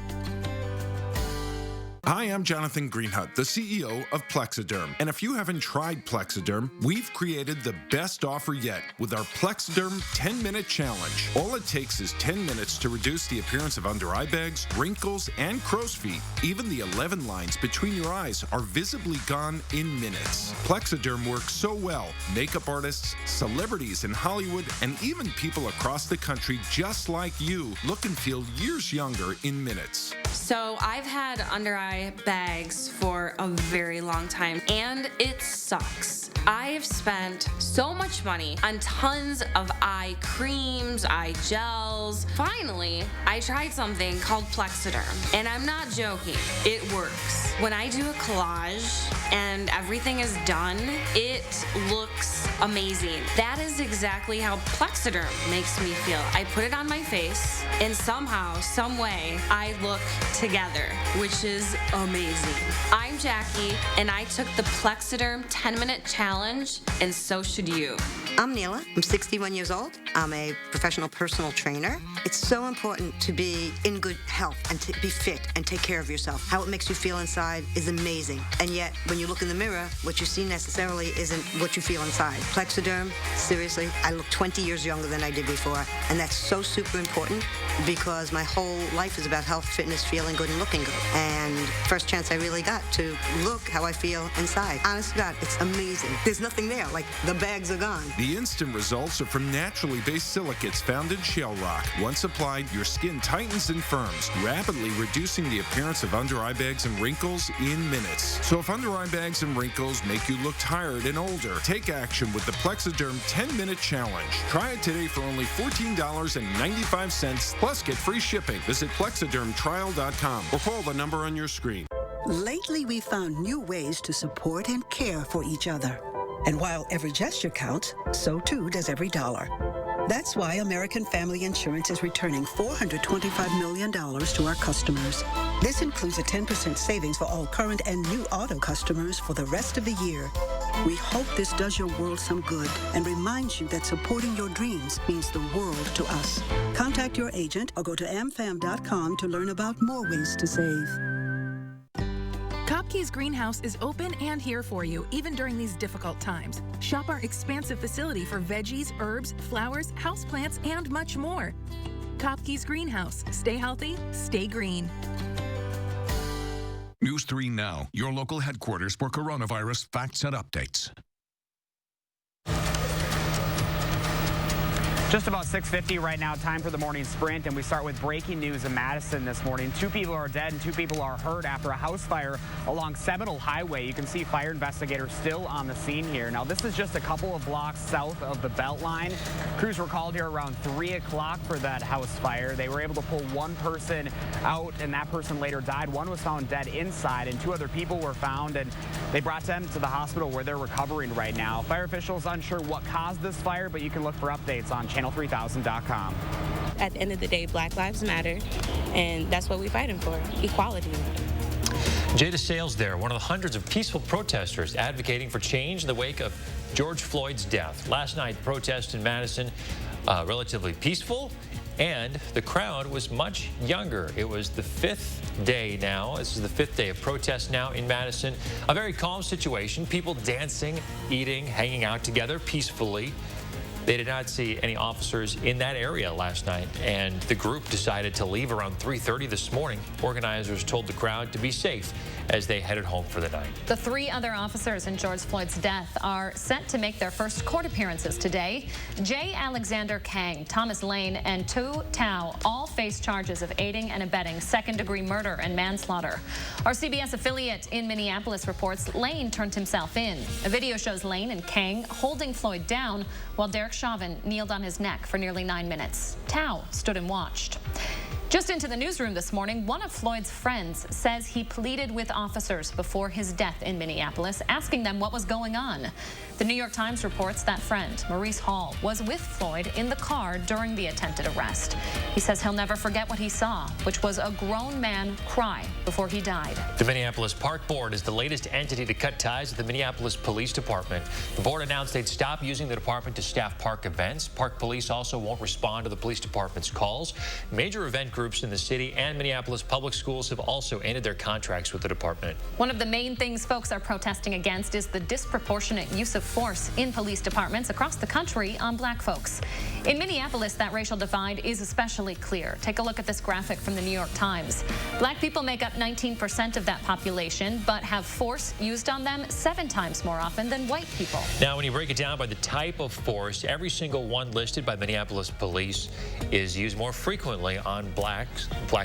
Hi, I'm Jonathan Greenhut, the CEO of Plexiderm. And if you haven't tried Plexiderm, we've created the best offer yet with our Plexiderm 10-minute challenge. All it takes is 10 minutes to reduce the appearance of under eye bags, wrinkles, and crow's feet. Even the 11 lines between your eyes are visibly gone in minutes. Plexiderm works so well, makeup artists, celebrities in Hollywood, and even people across the country just like you look and feel years younger in minutes. So I've had under eye bags for a very long time, and it sucks. I have spent so much money on tons of eye creams, eye gels. Finally, I tried something called Plexiderm, and I'm not joking. It works. When I do a collage and everything is done, it looks amazing. That is exactly how Plexiderm makes me feel. I put it on my face, and somehow, some way, I look together, which is amazing. I'm Jackie, and I took the Plexiderm 10-minute challenge, and so should you. I'm Neela. I'm 61 years old. I'm a professional personal trainer. It's so important to be in good health and to be fit and take care of yourself. How it makes you feel inside is amazing. And yet, when you look in the mirror, what you see necessarily isn't what you feel inside. Plexiderm, seriously, I look 20 years younger than I did before. And that's so super important because my whole life is about health, fitness, feeling good, and looking good. And first chance I really got to look how I feel inside. Honest to God, it's amazing. There's nothing there. Like, the bags are gone. The instant results are from naturally based silicates found in shale rock. Once applied, your skin tightens and firms, rapidly reducing the appearance of under-eye bags and wrinkles in minutes. So if under-eye bags and wrinkles make you look tired and older, take action with the Plexiderm 10-Minute Challenge. Try it today for only $14.95, plus get free shipping. Visit plexidermtrial.com or call the number on your screen. Lately, we've found new ways to support and care for each other. And while every gesture counts, so too does every dollar. That's why American Family Insurance is returning $425 million to our customers. This includes a 10% savings for all current and new auto customers for the rest of the year. We hope this does your world some good and reminds you that supporting your dreams means the world to us. Contact your agent or go to amfam.com to learn about more ways to save. Kopke's Greenhouse is open and here for you, even during these difficult times. Shop our expansive facility for veggies, herbs, flowers, houseplants, and much more. Kopke's Greenhouse. Stay healthy, stay green. News 3 Now, your local headquarters for coronavirus facts and updates. Just about 6:50 right now, time for the morning sprint, and we start with breaking news in Madison this morning. 2 people are dead and 2 people are hurt after a house fire along Seminole Highway. You can see fire investigators still on the scene here. Now, this is just a couple of blocks south of the Beltline. Crews were called here around 3 o'clock for that house fire. They were able to pull one person out, and that person later died. One was found dead inside, and 2 other people were found, and they brought them to the hospital where they're recovering right now. Fire officials unsure what caused this fire, but you can look for updates on channel3000.com. At the end of the day, Black Lives Matter, and that's what we're fighting for, equality. Jada Sales there, one of the hundreds of peaceful protesters advocating for change in the wake of George Floyd's death. Last night, protest in Madison, relatively peaceful, and the crowd was much younger. It was the 5th day now. This is the 5th day of protest now in Madison. A very calm situation, people dancing, eating, hanging out together peacefully. They did not see any officers in that area last night, and the group decided to leave around 3:30 this morning. Organizers told the crowd to be safe as they headed home for the night. The 3 other officers in George Floyd's death are set to make their first court appearances today. J. Alexander Kang, Thomas Lane, and Tu Tao all face charges of aiding and abetting second-degree murder and manslaughter. Our CBS affiliate in Minneapolis reports Lane turned himself in. A video shows Lane and Kang holding Floyd down while Derek Chauvin kneeled on his neck for nearly 9 minutes. Tao stood and watched. Just into the newsroom this morning, one of Floyd's friends says he pleaded with officers before his death in Minneapolis, asking them what was going on. The New York Times reports that friend, Maurice Hall, was with Floyd in the car during the attempted arrest. He says he'll never forget what he saw, which was a grown man cry before he died. The Minneapolis Park Board is the latest entity to cut ties with the Minneapolis Police Department. The board announced they'd stop using the department to staff park events. Park police also won't respond to the police department's calls. Major event groups in the city and Minneapolis public schools have also ended their contracts with the department. One of the main things folks are protesting against is the disproportionate use of force in police departments across the country on black folks. In Minneapolis, that racial divide is especially clear. Take a look at this graphic from the New York Times. Black people make up 19% of that population, but have force used on them 7 times more often than white people. Now, when you break it down by the type of force, every single one listed by Minneapolis police is used more frequently on black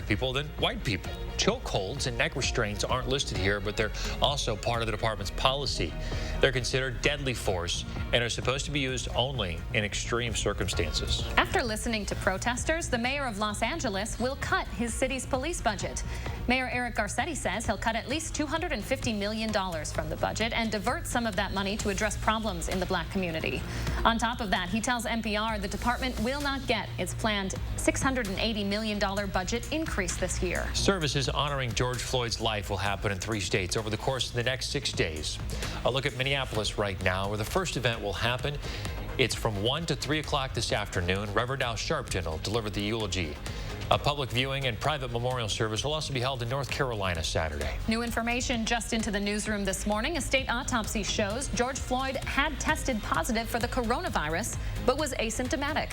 people than white people. Chokeholds and neck restraints aren't listed here, but they're also part of the department's policy. They're considered deadly force and are supposed to be used only in extreme circumstances. After listening to protesters, the mayor of Los Angeles will cut his city's police budget. Mayor Eric Garcetti says he'll cut at least $250 million from the budget and divert some of that money to address problems in the black community. On top of that, he tells NPR the department will not get its planned $680 million budget increase this year. Services honoring George Floyd's life will happen in 3 states over the course of the next 6 days. A look at Minneapolis right now, where the first event will happen. It's from 1 to 3 o'clock this afternoon. Reverend Al Sharpton will deliver the eulogy. A public viewing and private memorial service will also be held in North Carolina Saturday. New information just into the newsroom this morning. A state autopsy shows George Floyd had tested positive for the coronavirus, but was asymptomatic.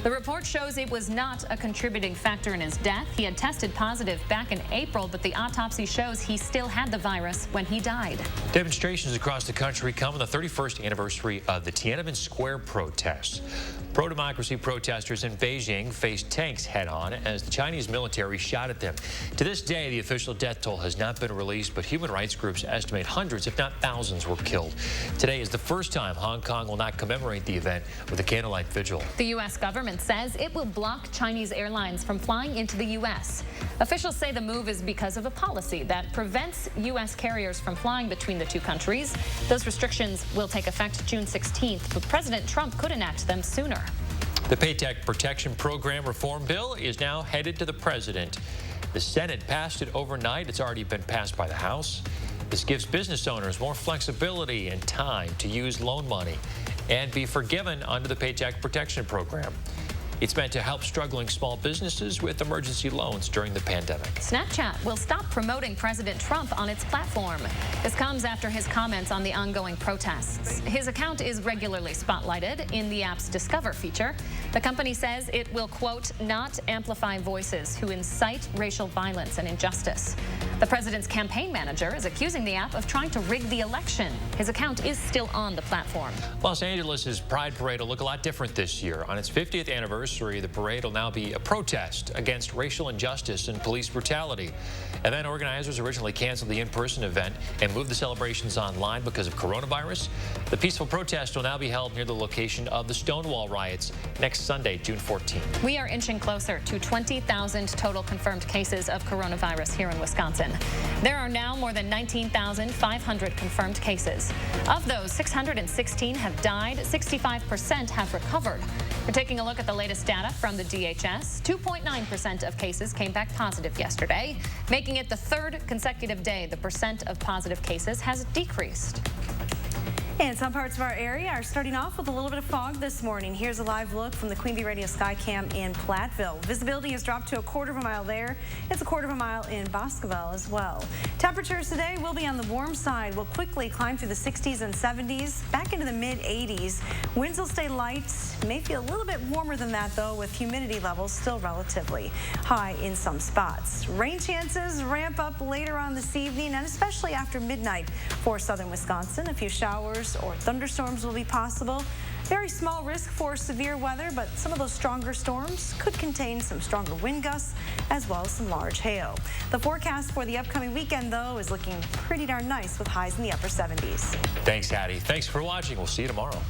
The report shows it was not a contributing factor in his death. He had tested positive back in April, but the autopsy shows he still had the virus when he died. Demonstrations across the country come on the 31st anniversary of the Tiananmen Square protests. Pro-democracy protesters in Beijing faced tanks head-on as the Chinese military shot at them. To this day, the official death toll has not been released, but human rights groups estimate hundreds, if not thousands, were killed. Today is the first time Hong Kong will not commemorate the event with a candlelight vigil. The U.S. government says it will block Chinese airlines from flying into the U.S. Officials say the move is because of a policy that prevents U.S. carriers from flying between the two countries. Those restrictions will take effect June 16th, but President Trump could enact them sooner. The Paycheck Protection Program reform bill is now headed to the president. The Senate passed it overnight. It's already been passed by the House. This gives business owners more flexibility and time to use loan money and be forgiven under the Paycheck Protection Program. It's meant to help struggling small businesses with emergency loans during the pandemic. Snapchat will stop promoting President Trump on its platform. This comes after his comments on the ongoing protests. His account is regularly spotlighted in the app's Discover feature. The company says it will, quote, not amplify voices who incite racial violence and injustice. The president's campaign manager is accusing the app of trying to rig the election. His account is still on the platform. Los Angeles' Pride Parade will look a lot different this year. On its 50th anniversary, the parade will now be a protest against racial injustice and police brutality. Event organizers originally canceled the in-person event and moved the celebrations online because of coronavirus. The peaceful protest will now be held near the location of the Stonewall riots next Sunday, June 14th. We are inching closer to 20,000 total confirmed cases of coronavirus here in Wisconsin. There are now more than 19,500 confirmed cases. Of those, 616 have died, 65% have recovered. We're taking a look at the latest data from the DHS. 2.9% of cases came back positive yesterday, making it the third consecutive day the percent of positive cases has decreased. And some parts of our area are starting off with a little bit of fog this morning. Here's a live look from the Queen Bee Radio Skycam in Platteville. Visibility has dropped to a quarter of a mile there. It's a quarter of a mile in Boscoville as well. Temperatures today will be on the warm side. We'll quickly climb through the 60s and 70s, back into the mid-80s. Winds will stay light. May feel a little bit warmer than that, though, with humidity levels still relatively high in some spots. Rain chances ramp up later on this evening, and especially after midnight for southern Wisconsin. A few showers or thunderstorms will be possible. Very small risk for severe weather, but some of those stronger storms could contain some stronger wind gusts as well as some large hail. The forecast for the upcoming weekend, though, is looking pretty darn nice with highs in the upper 70s. Thanks, Hattie. Thanks for watching. We'll see you tomorrow.